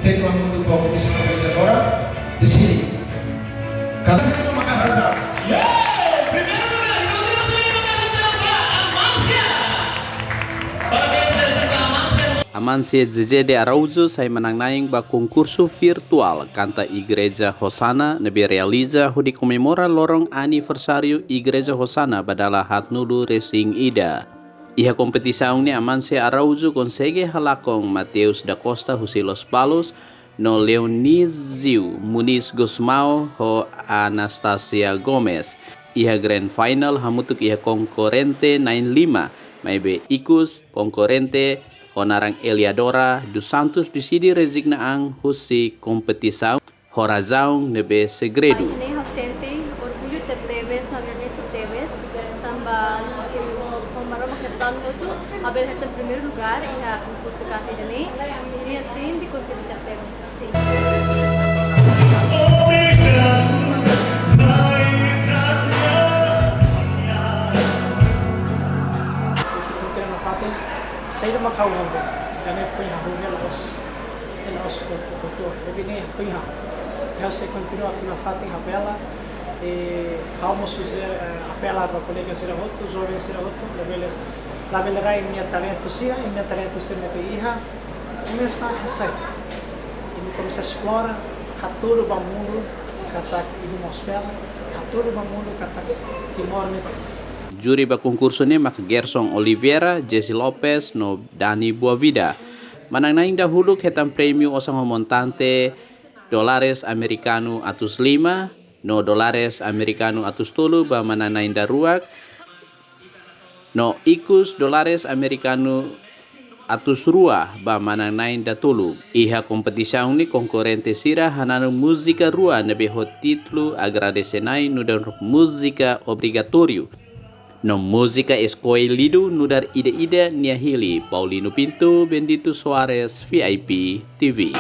Mundo para a comissão organizadora decide. Cada um tem uma carreira. Primeiro lugar, então temos aí no lugar Pak Amansyah. Parabéns dari Pak Amansyah. Amansyah Zezé de Araújo sai menang naing ba concurso virtual canta Igreja Hosana nebe realiza hudi comemora lorong aniversário Igreja Hosana badala hatnulu Racing Ida. Iha kompetisaun ni Amansyah Araújo consegue halakong Mateus da Costa husi Los Palos no Leonizio Muniz Gusmao ho Anastasia Gomez. Iha grand final hamutuk iha konkurente 95 maibe ikus konkurente Honarang Eliadora dos Santos decidi resignaang husi kompetisaun horazaun nebe segredo. Ini Vicente, orgulho de plebes, Ernesto Teves, tambah si Omar Maketan itu, abel heta primeiro lugar e a concurso canta ini, e assim de concurso de plebes. Sim. Saya dah makan orang tu, dan saya fui hang elas kotor, tapi ni fui hang. Eu sei continuar aqui na Fatem Rapela e vamos fazer apela para colegas ser outros, jovens ser outros, la belerai minha talento sia, minha talento ser minha filha, começa a sair, e começa a explorar, haturo bamundo, katak ibu mospela, haturo bamundo katak timor ni. Juri ba concurso ni mak Gerson Oliveira, Jesse Lopez, no Dani Boavida. Manang naing dahulu hetam premio osang montante dolares americano atus 5, no dolares americano atus 3 ba manang naing daruak, no ikus dolares americano atus rua ba manang naing datulu. Iha kompetisaun ni konkurente sira hanano música rua nebe ho titlu agradecenai no dan música obrigatório. No música escolhido nudar ide-ide niahili Paulino Pinto, Bendito Soares, VIP TV.